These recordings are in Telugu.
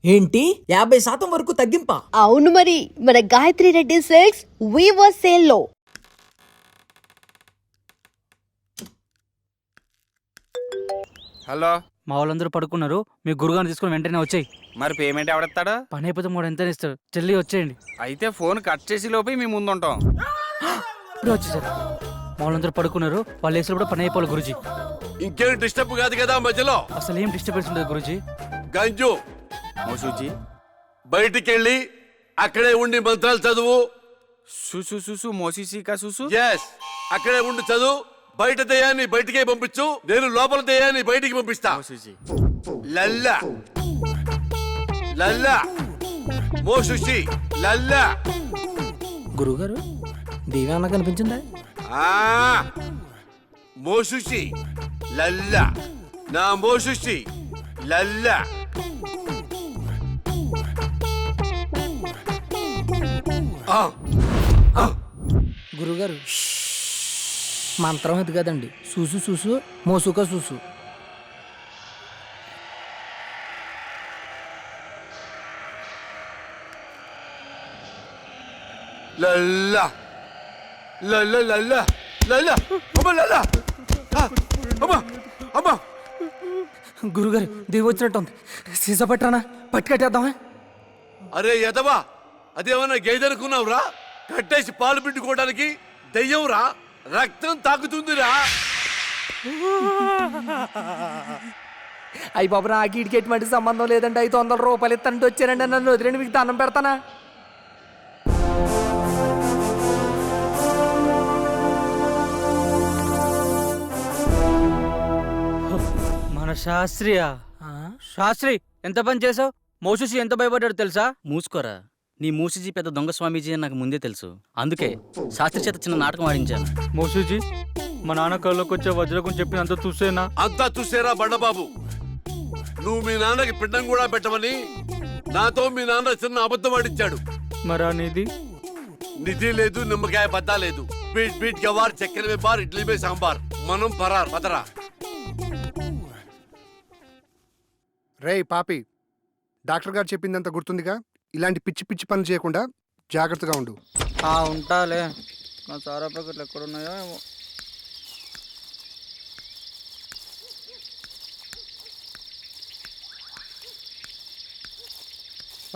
ఏంటి 50% వరకు తగ్గింపా? అవును మరి, మన Gayatri Reddy silks weaver sale లో. హలో, మా వాళ్ళందరూ పడుకున్నారు. మీ గురుగారిని తీసుకుని వెంటనే వచ్చేయి. మరి పేమెంట్ ఎవడెత్తాడు? పని అయిపోతే మూడు ఎంత ఇస్తారు? జల్దీ వచ్చేయండి. అయితే ఫోన్ కట్ చేసి లోపే మీ ముందు ఉంటాం. ఇప్పుడు వచ్చేసారు. మా వాళ్ళందరూ పడుకున్నారు. వాళ్ళు వేసిన కూడా పని అయిపోవాలి గురుజీ. ఇంకేం డిస్టర్బ్ కాదు కదా మధ్యలో? అసలు ఏం డిస్టర్బెన్స్ ఉండదు గురుజీ. గంజు మోసూజీ బయటికెళ్ళి అక్కడే ఉండి మంత్రాలు చదువు. సుసు సుసు మోసీసీకా సుసు. ఎస్, అక్కడే ఉండి చదువు. బయట దయ్యాన్ని బయటికే పంపించు, నేను లోపల దయ్యాన్ని బయటికి పంపిస్తా. మోసూజీ లల్లా లల్లా మోసుషి లల్లా. గురుగారు దేవి అన్న కనిపించిందా? ఆ మోసుషి లల్లా, నా మోసుషి లల్లా. గురుగారు మంత్రం ఇది కదండి. చూసు చూసు మోసుక చూసు. లల్లా లల్లా లల్లా లల్లా అమ్మ లల్లా. అమ్మ అమ్మ గురుగారు దేవి వచ్చినట్టుంది. సీసా పట్టరానా? పట్టుకట్టేద్దామా? అరే ఎదవా, అదేమన్నా గేదెనుకున్నావురా? కట్టేసి పాలు పిండుకోవడానికి దెయ్యం రా, రక్తం తాకుతుందిరా. అయ్యి బాబు, నాకు ఇడికి ఎటువంటి సంబంధం లేదండి. 500 రూపాయలు ఇస్తానంటే వచ్చానండి. నన్ను వదిలేండి, మీకు దండం పెడతానా? మన శాస్త్రియా? శాస్త్రి, ఎంత పని చేసావు? మోసూసి ఎంత భయపడ్డాడు తెలుసా? మూసుకోరా, నీ మూసిజీ పెద్ద దొంగ స్వామీజీ అని నాకు ముందే తెలుసు. అందుకే శాస్త్రి చేత చిన్న నాటకం ఆడించాను. మోసూజీ, మా నాన్న కళ్ళకి వచ్చే వజ్రకం చెప్పిన అంత చూసేనా? అంతా చూసేరా బండబాబు. నువ్వు మీ నాన్నకి పిండం కూడా పెట్టమని నాతో మీ నాన్న చిన్న అబద్ధం ఆడించాడు. మరా నీది? నిధి లేదు, నిమ్మకాయ బద్దా లేదు. బీట్ బీట్ గవార్, చక్కెర మే బార్, ఇడ్లీ మే సాంబార్. మనం పరార్ పదరా. రేయ్ పాపి, డాక్టర్ గారు చెప్పిందంత గుర్తుందిగా? ఇలాంటి పిచ్చి పిచ్చి పనులు చేయకుండా జాగ్రత్తగా ఉండు. ఉంటాలే. నా సారా ప్యాకెట్లు ఎక్కడున్నాయో ఏమో.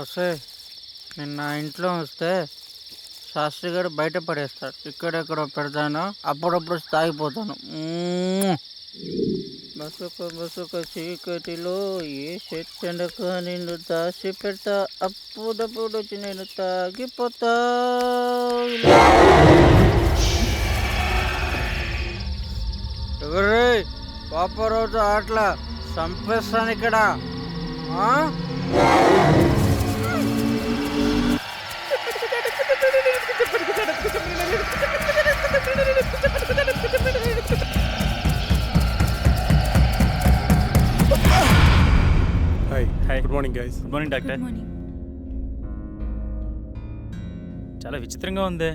వస్తే నిన్న ఇంట్లో వస్తే శాస్త్రి గారు బయట పడేస్తాడు. ఇక్కడెక్కడో పెడతాను, అప్పుడప్పుడు తాగిపోతాను. బసుక చీకటిలో ఏ చెట్టెండక నిన్ను దాచి పెడతా, అప్పుడప్పుడు వచ్చి నేను తాగిపోతా. ఎవరే పాపరోజు ఆటలా చంపేస్తాను ఇక్కడ. Hi, good morning guys. Good morning doctor. చాలా విచిత్రంగా ఉంది.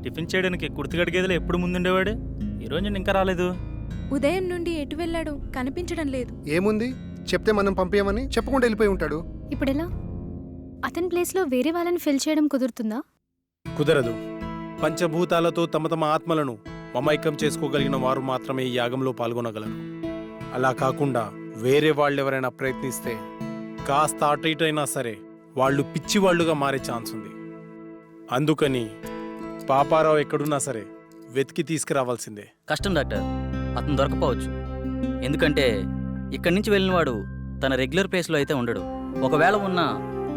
టిఫిన్ చేయడానికి కుర్తిగడిగేదిలో ఎప్పుడు ముందుండేవాడు, ఈరోజు ఇంకా రాలేదు. ఉదయం నుండి ఎటు వెళ్ళాడు కనిపించడం లేదు. ఏముంది, చెప్తే మనం పంపించమని చెప్పకుండా వెళ్ళిపోయి ఉంటాడు. ఇప్పుడెలా? అతని ప్లేస్లో వేరే వాళ్ళని ఫిల్ చేయడం కుదురుతుందా? కుదరదు. పంచభూతాలతో తమ తమ ఆత్మలను మమైకం చేసుకోగలిగిన వారు మాత్రమే ఈ యాగంలో పాల్గొనగలరు. అలా కాకుండా వేరే వాళ్ళెవరైనా ప్రయత్నిస్తే కాస్త అటు ఇటు అయినా సరే వాళ్ళు పిచ్చివాళ్లుగా మారే ఛాన్స్ ఉంది. అందుకని పాపారావు ఎక్కడున్నా సరే వెతికి తీసుకురావాల్సిందే. కష్టం డాక్టర్, అతను దొరకపోవచ్చు. ఎందుకంటే ఇక్కడి నుంచి వెళ్ళినవాడు తన రెగ్యులర్ ప్లేస్లో అయితే ఉండడు. ఒకవేళ ఉన్నా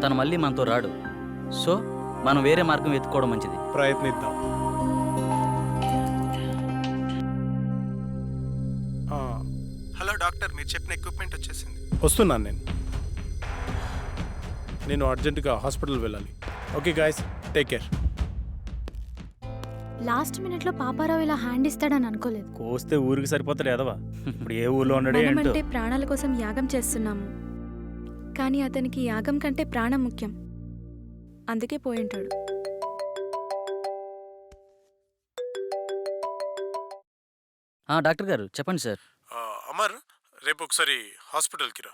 తను మళ్ళీ మనతో రాడు. సో మనం వేరే మార్గం వెతుక్కోవడం మంచిది. ప్రయత్నిద్దాం. హలో డాక్టర్, మీరు చెప్పిన ఎక్విప్మెంట్ వచ్చేసింది. వస్తున్నాను నేను అర్జెంటుగా హాస్పిటల్ వెళ్ళాలి. Okay guys, take care. Last minute లో పాపారావు ఇలా హ్యాండ్ ఇస్తాడని అనుకోలేదు. కోస్తే ఊరికి సరిపోతాడు ఎదవా. ఇప్పుడు ఏ ఊర్లో ఉన్నాడే ఏంటో. మనమంటే ప్రాణాల కోసం యాగం చేస్తున్నాము, కానీ అతనికి యాగం కంటే ప్రాణం ముఖ్యం. అందుకే పోయింటాడు. డాక్టర్ గారు చెప్పండి సార్. అమర్, రేపు ఒకసారి హాస్పిటల్కి రా.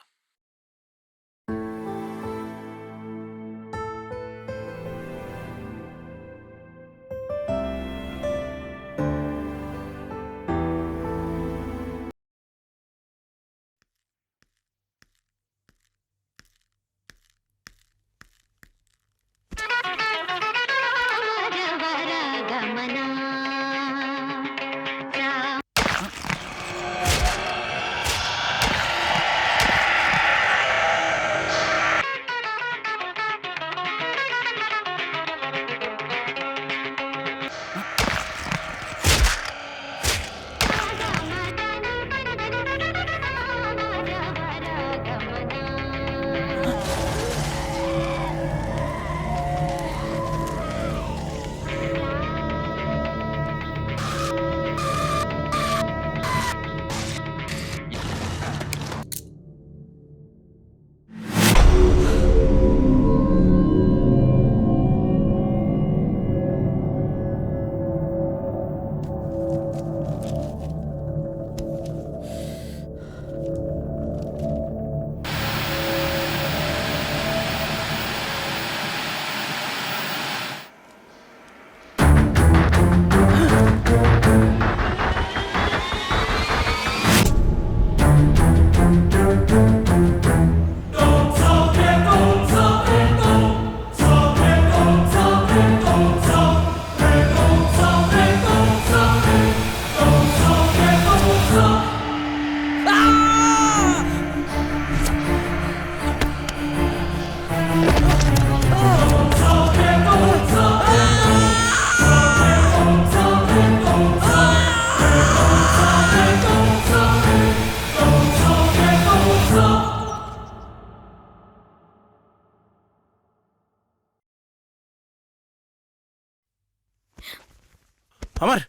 అమర్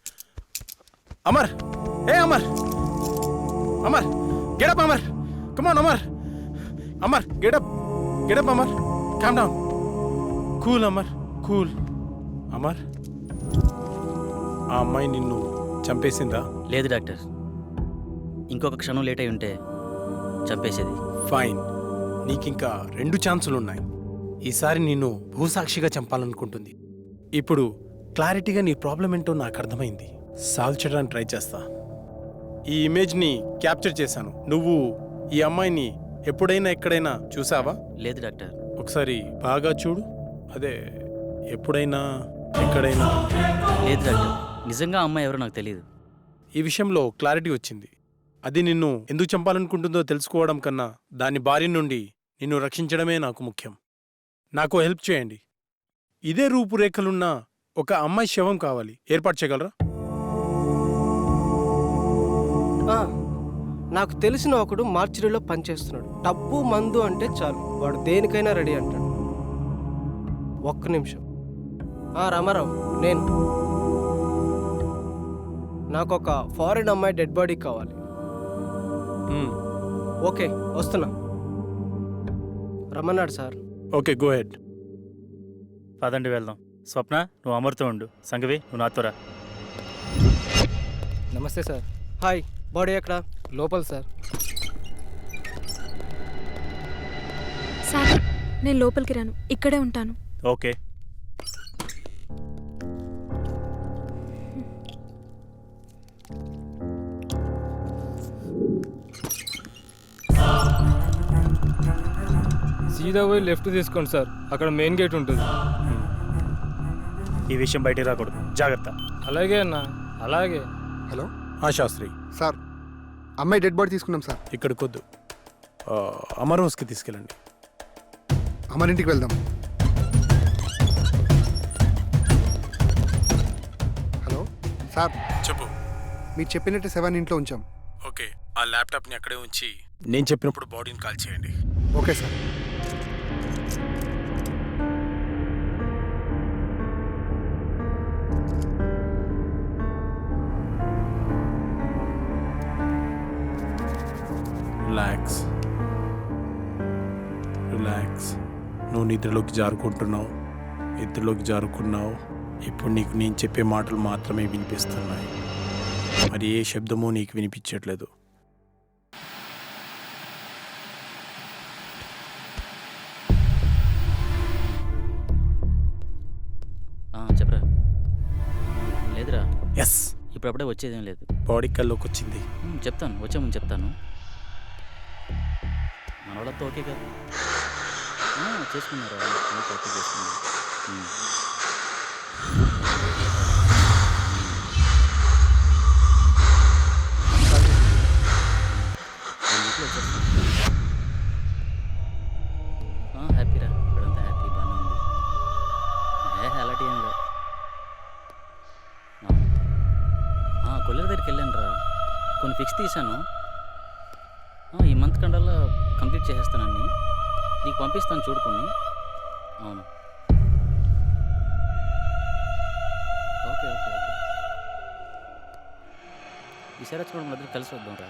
అమర్ ఏ Amar Amar get up Amar come on Amar Amar get up get up Amar calm down cool Amar cool Amar ఆ అమ్మాయి నిన్ను చంపేసిందా? లేదు డాక్టర్, ఇంకొక క్షణం లేట్ అయి ఉంటే చంపేసేది. ఫైన్, నీకింకా 2 ఛాన్సులున్నాయి. ఈసారి నిన్ను భూసాక్షిగా చంపాలనుకుంటుంది. ఇప్పుడు క్లారిటీగా నీ ప్రాబ్లం ఏంటో నాకు అర్థమైంది. సాల్వ్ చేయడానికి ట్రై చేస్తా. ఈ ఇమేజ్ని క్యాప్చర్ చేశాను. నువ్వు ఈ అమ్మాయిని ఎప్పుడైనా ఎక్కడైనా చూసావా? లేదు డాక్టర్. ఒకసారి బాగా చూడు. అదే ఎప్పుడైనా ఎక్కడైనా. లేదు డాక్టర్, నిజంగా ఆ అమ్మాయి ఎవరో నాకు తెలియదు. ఈ విషయంలో క్లారిటీ వచ్చింది. అది నిన్ను ఎందుకు చంపాలనుకుంటుందో తెలుసుకోవడం కన్నా దాని బారి నుండి నిన్ను రక్షించడమే నాకు ముఖ్యం. నాకు హెల్ప్ చేయండి. ఇదే రూపురేఖలున్న ఒక అమ్మాయి శవం కావాలి. ఏర్పాటు చేయగలరా? నాకు తెలిసిన ఒకడు మార్చిరీలో పనిచేస్తున్నాడు. డబ్బు మందు అంటే చాలు, వాడు దేనికైనా రెడీ అంటాడు. ఒక్క నిమిషం. రామారావు, నేను నాకు ఒక ఫారిన్ అమ్మాయి డెడ్ బాడీ కావాలి. ఓకే, వస్తున్నా. రమ్మన్నాడు సార్. Okay, go head. పదండి వెళ్దాం. స్వప్న, నువ్వు అమర్తో ఉండు. సంగవి, నువ్వు నాతో రా. నమస్తే సార్. హాయ్, బాడీ ఎక్కడ? లోపల సార్. సార్, నేను లోపలికి రాను, ఇక్కడే ఉంటాను. ఓకే. సీదా పోయి లెఫ్ట్ తీసుకోండి సార్, అక్కడ మెయిన్ గేట్ ఉంటుంది. ఈ విషయం బయటికి రాకూడదు, జాగ్రత్త. అలాగే అన్న, అలాగే. హలో శాస్త్రి సార్, అమ్మాయి డెడ్ బాడీ తీసుకున్నాం సార్. ఇక్కడికి వద్దు, అమర్ హౌస్కి తీసుకెళ్ళండి. అమరింటికి వెళ్దాం. హలో సార్, చెప్పు. మీరు చెప్పినట్టు 7 ఇంట్లో ఉంచాం. ఓకే, ఆ ల్యాప్టాప్ని అక్కడే ఉంచి నేను చెప్పినప్పుడు బాడీని కాల్ చేయండి. Okay sir. Relax relax. నువ్వు నిద్రలోకి జారుకుంటున్నావు, నిద్రలోకి జారుకున్నావు. ఇప్పుడు నీకు నేను చెప్పే మాటలు మాత్రమే వినిపిస్తున్నాయి, మరి ఏ శబ్దమూ నీకు వినిపించట్లేదు. చెప్పరా. లేదురా, ఎస్, ఇప్పుడప్పుడే వచ్చేదేం లేదు. బాడీ కల్లోకి వచ్చింది. చెప్తాను, వచ్చే ముందు చెప్తాను. మన వాళ్ళతో ఓకే కదా? చేసుకున్నారా? ఓకే, చేసుకున్నారు. హ్యాపీరా, ఇక్కడంతా హ్యాపీ, బాగానే ఉంది. అలాంటి ఏం లేదు. కొల్లెర దగ్గరికి వెళ్ళాను రా, కొన్ని ఫిక్స్ తీశాను. ఈ మంత్ కండల్లా కంప్లీట్ చేసేస్తానని నీకు పంపిస్తాను, చూడుకొని. అవును, ఓకే ఓకే ఓకే. ఈసారి వచ్చినప్పుడు మన దగ్గర కలిసి వద్దాం రా.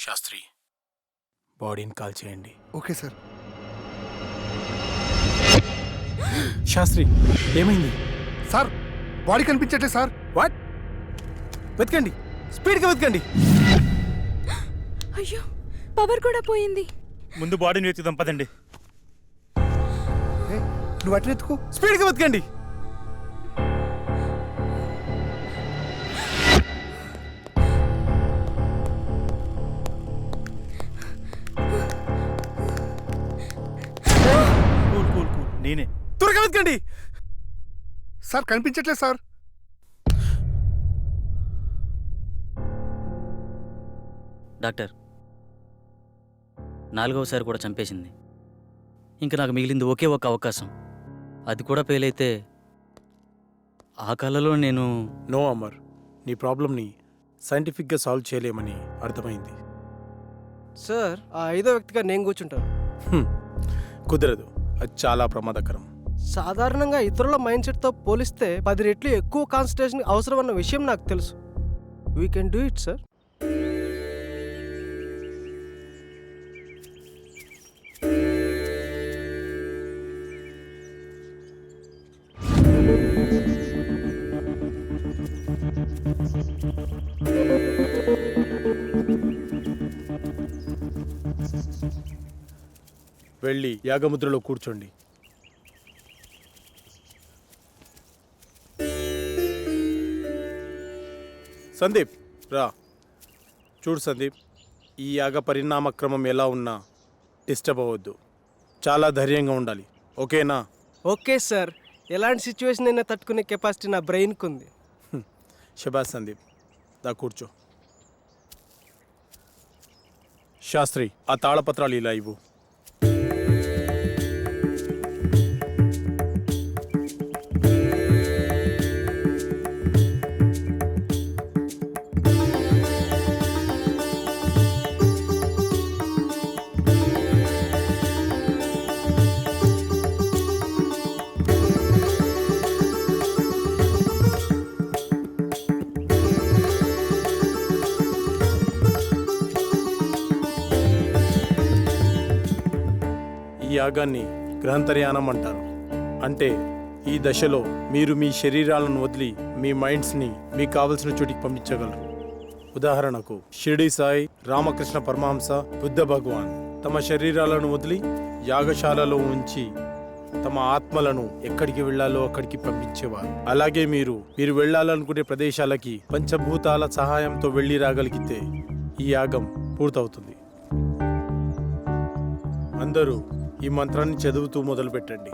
శాస్త్రి, బాడీని కాల్ చేయండి. Okay sir. శాస్త్రి, ఏమైంది? సార్, బాడీ కనిపించట్లేదు సార్. వాట్? వెతకండి, స్పీడ్గా వెతకండి. అయ్యో, పవర్ కూడా పోయింది. ముందు బాడీని వెతుకుదాం, పదండి. నువ్వు అట్లా ఎత్తుకో. స్పీడ్గా వెతకండి. కూల్ కూల్ కూల్, నేనే. త్వరగా వెతకండి. సార్, కనిపించట్లేదు సార్. డాక్టర్, 4వసారి కూడా చంపేసింది. ఇంకా నాకు మిగిలింది ఒకే ఒక అవకాశం. అది కూడా ఫెయిల్ అయితే ఆ కళలో నేను... నో అమర్, నీ ప్రాబ్లమ్ని సైంటిఫిక్గా సాల్వ్ చేయలేమని అర్థమైంది. సార్, ఆ 5వ వ్యక్తిగా నేను కూర్చుంటాను. కుదరదు, అది చాలా ప్రమాదకరం. సాధారణంగా ఇతరుల మైండ్ సెట్తో పోలిస్తే 10 రెట్లు ఎక్కువ కాన్సన్ట్రేషన్ అవసరం అన్న విషయం నాకు తెలుసు. We can do it sir. వెళ్ళి యాగముద్రలో కూర్చోండి. సందీప్ రా. చూడు సందీప్, ఈ యాగ పరిణామక్రమం ఎలా ఉన్నా డిస్టర్బ్ అవ్వద్దు. చాలా ధైర్యంగా ఉండాలి, ఓకేనా? Okay sir. ఎలాంటి సిచ్యువేషన్ అయినా తట్టుకునే కెపాసిటీ నా బ్రెయిన్కి ఉంది. శబాష్ సందీప్, దా కూర్చో. శాస్త్రి, ఆ తాళపత్రాలు ఇలా ఇవ్వు. ఈ యాగాన్ని గ్రహంతర్యానం అంటారు. అంటే ఈ దశలో మీరు మీ శరీరాలను వదిలి మీ మైండ్స్ని మీకు కావలసిన చోటికి పంపించగలరు. ఉదాహరణకు షిరిడి సాయి, రామకృష్ణ పరమహంస, బుద్ధ భగవాన్ తమ శరీరాలను వదిలి యాగశాలలో ఉంచి తమ ఆత్మలను ఎక్కడికి వెళ్లాలో అక్కడికి పంపించేవారు. అలాగే మీరు వెళ్లాలనుకునే ప్రదేశాలకి పంచభూతాల సహాయంతో వెళ్ళి రాగలిగితే ఈ యాగం పూర్తవుతుంది. అందరూ ఈ మంత్రాన్ని చదువుతూ మొదలు పెట్టండి.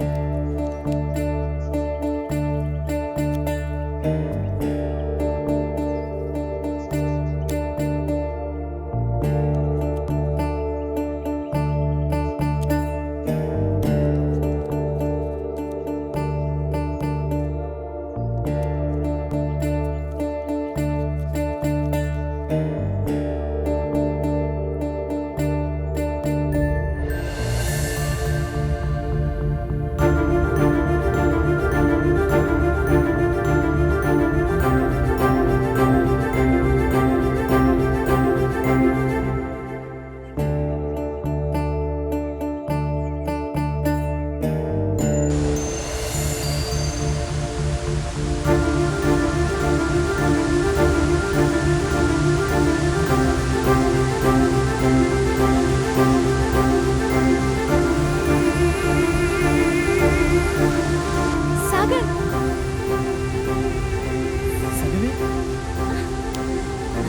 Sagar,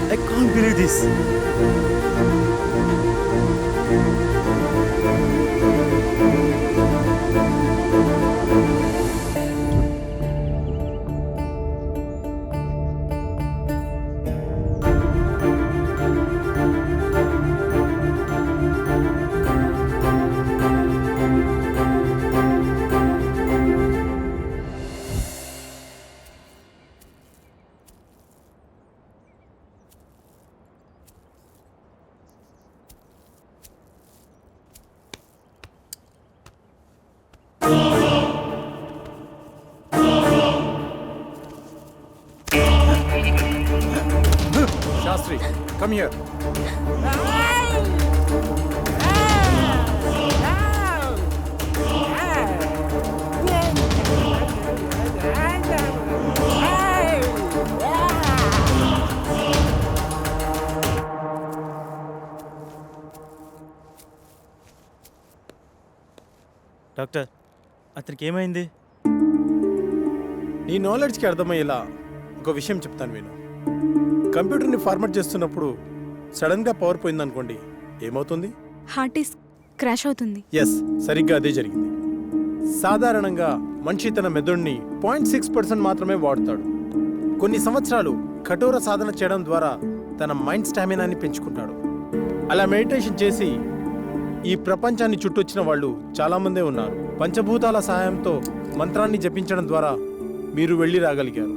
I can't believe this. Shastri, come here. Doctor, అతనికి ఏమైంది? నీ నాలెడ్జ్కి అర్థమయ్యేలా ఒక విషయం చెప్తాను విను. కంప్యూటర్ని ఫార్మాట్ చేస్తున్నప్పుడు సడన్గా పవర్ పోయిందనుకోండి, ఏమవుతుంది? హార్ట్ డిస్క్ క్రాష్ అవుతుంది. ఎస్, సరిగ్గా అదే జరిగింది. సాధారణంగా మనిషి తన మెదడుని 0.6% మాత్రమే వాడుతాడు. కొన్ని సంవత్సరాలు కఠోర సాధన చేయడం ద్వారా తన మైండ్ స్టామినాని పెంచుకుంటాడు. అలా మెడిటేషన్ చేసి ఈ ప్రపంచాన్ని చుట్టొచ్చిన వాళ్ళు చాలామందే ఉన్నారు. పంచభూతాల సహాయంతో మంత్రాన్ని జపించడం ద్వారా మీరు వెళ్ళి రాగలిగారు.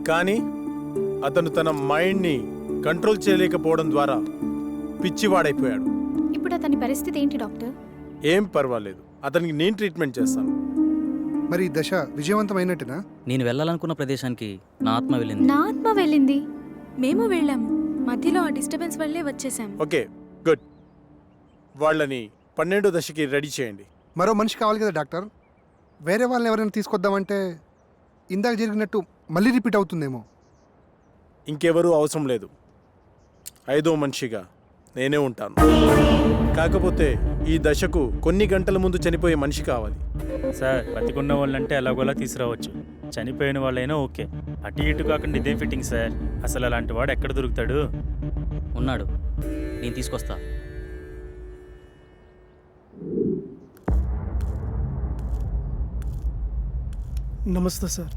కానీ అతను తన మైండ్ని కంట్రోల్ చేయలేకపోవడం ద్వారా పిచ్చివాడైపోయాడు. ఇప్పుడు అతని పరిస్థితి ఏంటి డాక్టర్? ఏం పర్వాలేదు, అతనికి నేను ట్రీట్మెంట్ చేస్తాను. మరి ఈ దశ విజయవంతమైనట్టునా? నేను వెళ్ళాలనుకున్న ప్రదేశానికి నా ఆత్మ వెళ్ళింది. నా ఆత్మ వెళ్ళింది. మేము వెళ్ళాము, మధ్యలో ఆ డిస్టర్బెన్స్ వల్లే వచ్చేసాము. Okay, good. వాళ్ళని 12వ దశకి రెడీ చేయండి. మరో మనిషి కావాలి కదా డాక్టర్. వేరే వాళ్ళని ఎవరైనా తీసుకొద్దామంటే ఇందాక జరిగినట్టు మళ్ళీ రిపీట్ అవుతుందేమో. ఇంకెవరూ అవసరం లేదు. 5వ మనిషిగా నేనే ఉంటాను. కాకపోతే ఈ దశకు కొన్ని గంటల ముందు చనిపోయే మనిషి కావాలి. సార్, బతికున్న వాళ్ళంటే ఎలాగోలా తీసుకురావచ్చు, చనిపోయిన వాళ్ళైనా ఓకే. అటు ఇటు కాకుండా ఇదేం ఫిట్టింగ్ సార్? అసలు అలాంటి వాడు ఎక్కడ దొరుకుతాడు? ఉన్నాడు, నేను తీసుకొస్తా. నమస్తే సార్.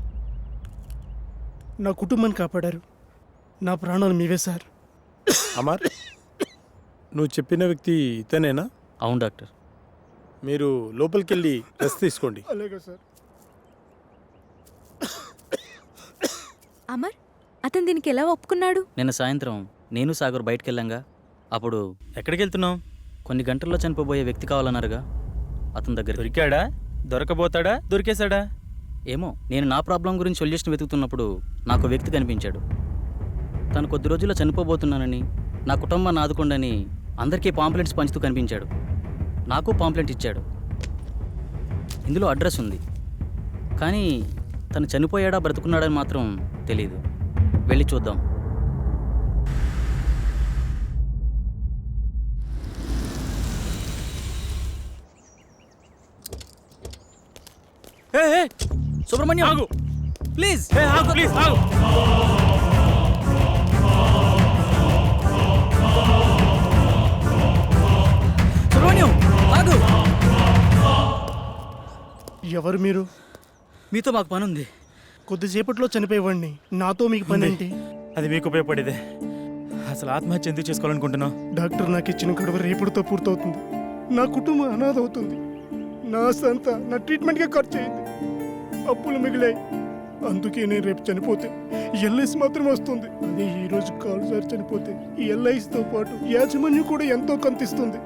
నా కుటుంబాన్ని కాపాడారు. నా ప్రాణాలు మీవే సార్. అమర్, నువ్వు చెప్పిన వ్యక్తి ఇతనేనా? అవును డాక్టర్. మీరు లోపలికి వెళ్ళి రెస్ట్ తీసుకోండి. అలాగే సార్. అమర్, అతను దీనికి ఎలా ఒప్పుకున్నాడు? నిన్న సాయంత్రం నేను సాగర్ బయటకు వెళ్ళాంగా, అప్పుడు ఎక్కడికి వెళ్తున్నావు? కొన్ని గంటల్లో చనిపోబోయే వ్యక్తి కావాలన్నారుగా, అతని దగ్గర. దొరికాడా? దొరకబోతాడా? దొరికేశాడా? ఏమో, నేను నా ప్రాబ్లం గురించి సొల్యూషన్ వెతుకుతున్నప్పుడు నాకు వ్యక్తి కనిపించాడు. తను కొద్ది రోజుల్లో చనిపోబోతున్నానని, నా కుటుంబాన్ని ఆదుకోండని అందరికీ పాంప్లెంట్స్ పంచుతూ కనిపించాడు. నాకు పాంప్లెంట్ ఇచ్చాడు. ఇందులో అడ్రస్ ఉంది, కానీ తను చనిపోయాడా బ్రతుకున్నాడని మాత్రం తెలీదు. వెళ్ళి చూద్దాం. సుబ్రహ్మణ్యం, ఆగు ప్లీజ్. ప్లీజ్ ఆగు. సుబ్రహ్మణ్యం, ఆగు. ఎవరు మీరు? మీతో మాకు పని ఉంది. కొద్దిసేపట్లో చనిపోయేవాడిని, నాతో మీకు పని ఏంటి? అది మీకు ఉపయోగపడేదే. అసలు ఆత్మహత్య ఎందుకు చేసుకోవాలనుకుంటున్నావు? డాక్టర్ నాకు ఇచ్చిన గడువు రేపటితో పూర్తవుతుంది. నా కుటుంబం అనాథ అవుతుంది. నా సంత నా ట్రీట్మెంట్గా ఖర్చు అయింది. అప్పులు మిగిలాయి. అందుకే నేను రేపు చనిపోతే ఎల్ఐసి మాత్రం వస్తుంది. అదే ఈ రోజు కాలు సార్ చనిపోతే ఈ ఎల్ఐసితో పాటు యాజమాన్యం కూడా ఎంతో కంతిస్తుంది.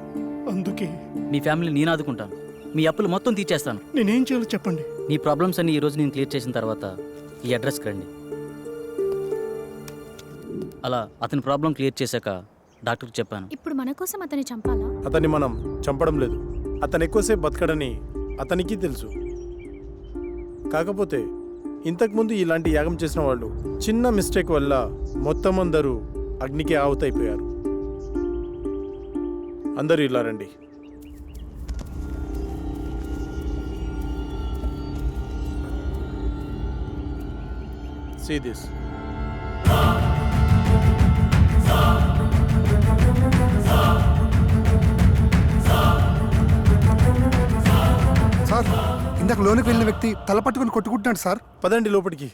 అందుకే మీ ఫ్యామిలీ నేను ఆదుకుంటాను. మీ అప్పులు మొత్తం తీర్చేస్తాను. నేనేం చేయాలో చెప్పండి. నీ ప్రాబ్లమ్స్ అన్ని ఈ రోజు నేను క్లియర్ చేసిన తర్వాత ఈ అడ్రస్కి రండి. అలా అతని ప్రాబ్లం క్లియర్ చేశాక డాక్టర్కి చెప్పాను. ఇప్పుడు మన కోసం అతన్ని చంపాలా? అతన్ని మనం చంపడం లేదు. అతను ఎక్కువసేపు బతకడని అతనికి తెలుసు. కాకపోతే ఇంతకుముందు ఇలాంటి యాగం చేసిన వాళ్ళు చిన్న మిస్టేక్ వల్ల మొత్తం అందరూ అగ్నికి ఆహుతైపోయారు. అందరూ ఇలా రండి. See this. సార్, ఇందాక లోనికి వెళ్ళిన వ్యక్తి తల పట్టుకుని కొట్టుకుంటున్నాడు సార్. పదండి లోపలికి.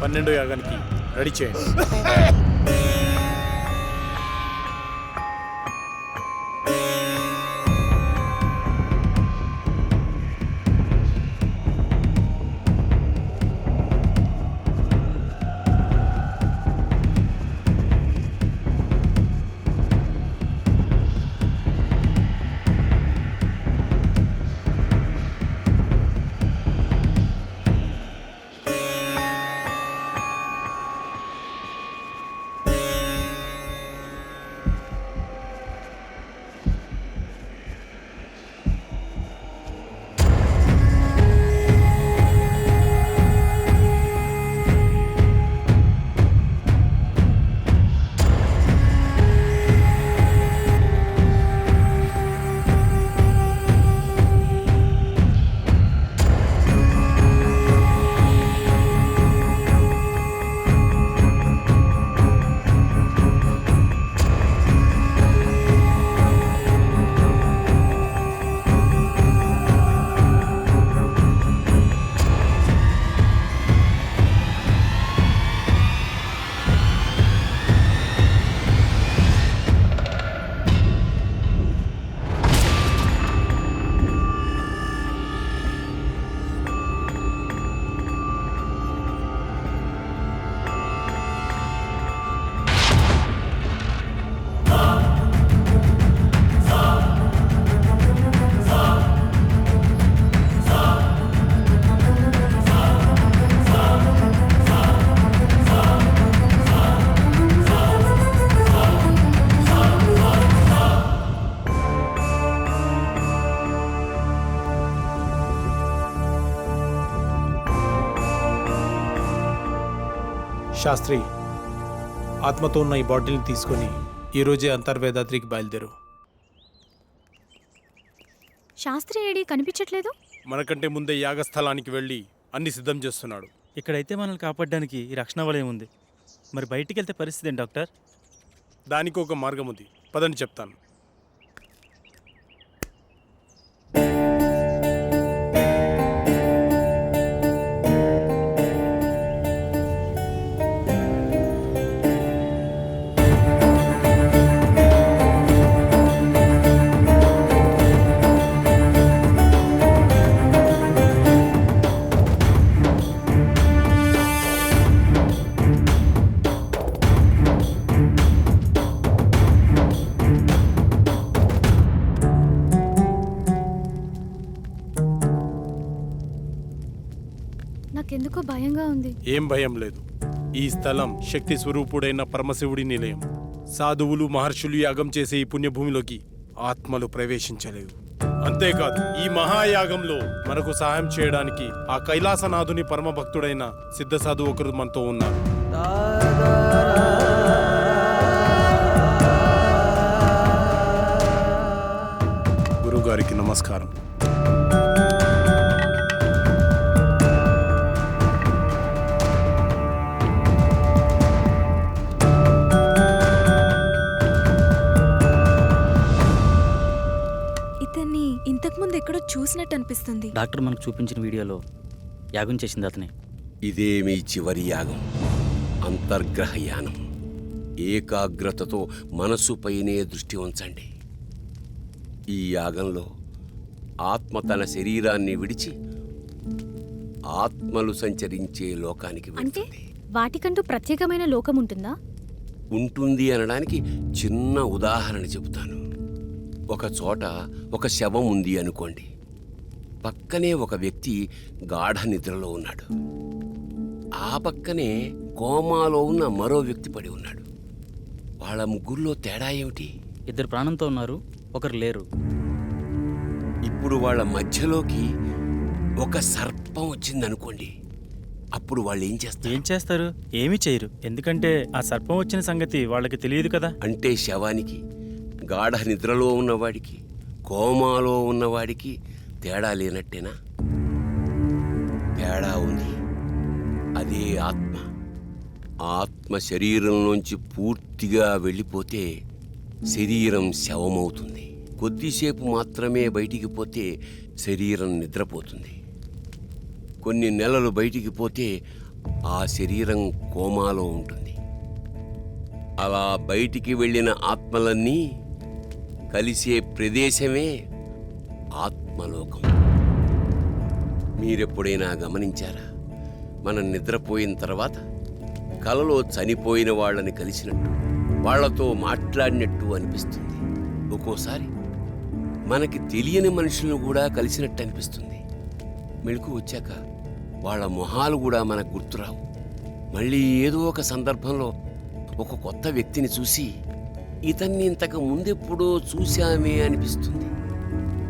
పన్నెండో యాగానికి రెడీ చేయండి. శాస్త్రి, ఆత్మతో ఉన్న ఈ బాటిల్ని తీసుకొని ఈరోజే అంతర్వేదాద్రికి బయలుదేరు. శాస్త్రి ఏడి కనిపించట్లేదు. మనకంటే ముందే యాగస్థలానికి వెళ్ళి అన్ని సిద్ధం చేస్తున్నాడు. ఇక్కడైతే మనల్ని కాపాడడానికి ఈ రక్షణ వలయం ఉంది. మరి బయటికి వెళ్తే పరిస్థితి ఏంటి డాక్టర్? దానికి ఒక మార్గం ఉంది, పదని చెప్తాను. నాకెందుకో భయంగా ఉంది. ఏం భయం లేదు. ఈ స్థలం శక్తి స్వరూపుడైన పరమశివుడి నిలయం. సాధువులు మహర్షులు యాగం చేసే ఈ పుణ్యభూమిలోకి ఆత్మలు ప్రవేశించలేవు. అంతేకాదు, ఈ మహాయాగంలో మనకు సహాయం చేయడానికి ఆ కైలాసనాథుని పరమ భక్తుడైన సిద్ధ సాధువు ఒకరు మనతో ఉన్నారు. గురుగారికి నమస్కారం. ఇతన్ని ఇంతకుముందు ఎక్కడో చూసినట్టు అనిపిస్తుంది. డాక్టర్ మనకు చూపించిన వీడియోలో యాగం చేసింది అతనే. ఇదే మీ చివరి యాగం, అంతర్గ్రహ యానం. ఏకాగ్రతతో మనసుపైనే దృష్టి ఉంచండి. ఈ యాగంలో ఆత్మ తన శరీరాన్ని విడిచి ఆత్మలు సంచరించే లోకానికి వెళ్తుంది. వాటికంటూ ప్రత్యేకమైన లోకం ఉంటుందా? ఉంటుంది అనడానికి చిన్న ఉదాహరణ చెబుతాను. ఒక చోట ఒక శవం ఉంది అనుకోండి. పక్కనే ఒక వ్యక్తి గాఢ నిద్రలో ఉన్నాడు. ఆ పక్కనే కోమాలో ఉన్న మరో వ్యక్తి పడి ఉన్నాడు. వాళ్ళ ముగ్గురులో తేడా ఏమిటి? ఇద్దరు ప్రాణంతో ఉన్నారు, ఒకరు లేరు. ఇప్పుడు వాళ్ళ మధ్యలోకి ఒక సర్పం వచ్చిందనుకోండి. అప్పుడు వాళ్ళు ఏం చేస్తారు? ఏమీ చేయరు. ఎందుకంటే ఆ సర్పం వచ్చిన సంగతి వాళ్ళకి తెలియదు కదా. అంటే శవానికి, గాఢ నిద్రలో ఉన్నవాడికి, కోమాలో ఉన్నవాడికి తేడా లేనట్టేనా? తేడా ఉంది. అదే ఆత్మ. ఆత్మ శరీరంలోంచి పూర్తిగా వెళ్ళిపోతే శరీరం శవమవుతుంది. కొద్దిసేపు మాత్రమే బయటికి పోతే శరీరం నిద్రపోతుంది. కొన్ని నెలలు బయటికి పోతే ఆ శరీరం కోమాలో ఉంటుంది. అలా బయటికి వెళ్ళిన ఆత్మలన్నీ కలిసే ప్రదేశమే ఆత్మలోకం. మీరెప్పుడైనా గమనించారా? మనం నిద్రపోయిన తర్వాత కలలో చనిపోయిన వాళ్ళని కలిసినట్టు, వాళ్లతో మాట్లాడినట్టు అనిపిస్తుంది. ఒక్కోసారి మనకి తెలియని మనుషులను కూడా కలిసినట్టు అనిపిస్తుంది. మెలకు వచ్చాక వాళ్ళ మొహాలు కూడా మనకు గుర్తురావు. మళ్ళీ ఏదో ఒక సందర్భంలో ఒక కొత్త వ్యక్తిని చూసి ఇతన్ని ఇంతకు ముందెప్పుడో చూశామే అనిపిస్తుంది.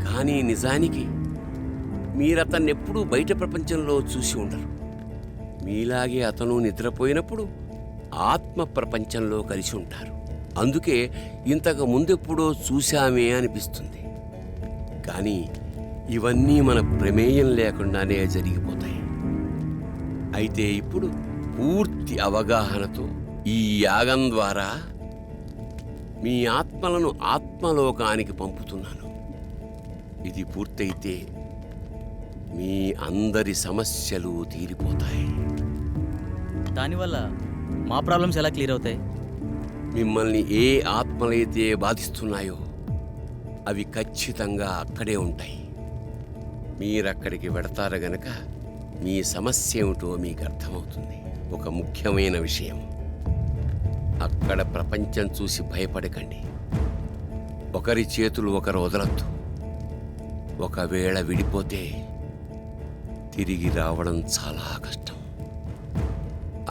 కానీ నిజానికి మీరతన్నెప్పుడూ బయట ప్రపంచంలో చూసి ఉండరు. మీలాగే అతను నిద్రపోయినప్పుడు ఆత్మ ప్రపంచంలో కలిసి ఉంటారు. అందుకే ఇంతకు ముందెప్పుడో చూశామే అనిపిస్తుంది. కానీ ఇవన్నీ మన ప్రమేయం లేకుండానే జరిగిపోతాయి. అయితే ఇప్పుడు పూర్తి అవగాహనతో ఈ యాగం ద్వారా మీ ఆత్మలను ఆత్మలోకానికి పంపుతున్నాను. ఇది పూర్తయితే మీ అందరి సమస్యలు తీరిపోతాయి. దానివల్ల మా ప్రాబ్లమ్స్ ఎలా క్లియర్ అవుతాయి? మిమ్మల్ని ఏ ఆత్మలైతే బాధిస్తున్నాయో అవి ఖచ్చితంగా అక్కడే ఉంటాయి. మీరక్కడికి వెడతారు గనక మీ సమస్య ఏమిటో మీకు అర్థమవుతుంది. ఒక ముఖ్యమైన విషయం, అక్కడ ప్రపంచం చూసి భయపడకండి. ఒకరి చేతులు ఒకరు వదలొద్దు. ఒకవేళ విడిపోతే తిరిగి రావడం చాలా కష్టం.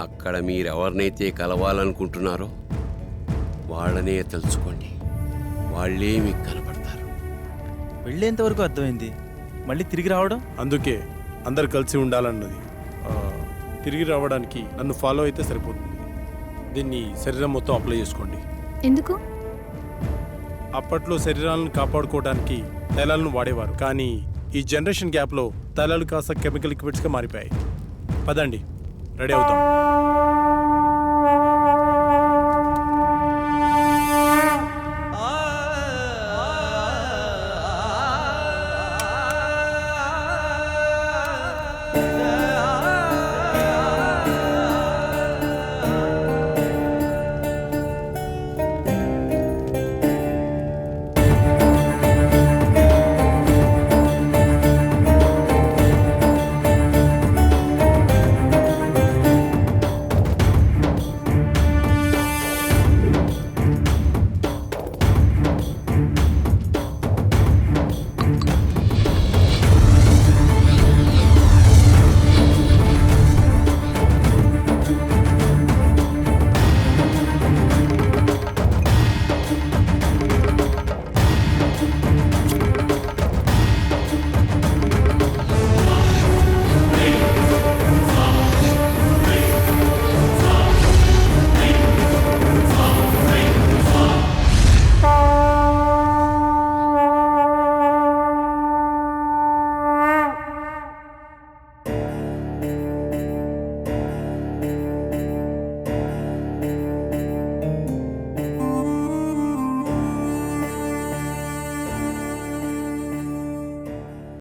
అక్కడ మీరెవరినైతే కలవాలనుకుంటున్నారో వాళ్ళనే తలుచుకోండి. వాళ్ళే మీకు కనపడతారు. వెళ్ళేంతవరకు అర్థమైంది, మళ్ళీ తిరిగి రావడం? అందుకే అందరు కలిసి ఉండాలన్నది. తిరిగి రావడానికి నన్ను ఫాలో అయితే సరిపోతుంది. దీన్ని శరీరం మొత్తం అప్లై చేసుకోండి. ఎందుకు? అప్పట్లో శరీరాలను కాపాడుకోవడానికి తైలాలను వాడేవారు, కానీ ఈ జనరేషన్ గ్యాప్లో తైలాలు కాస్త కెమికల్ లిక్విడ్స్గా మారిపోయాయి. పదండి, రెడీ అవుతాం.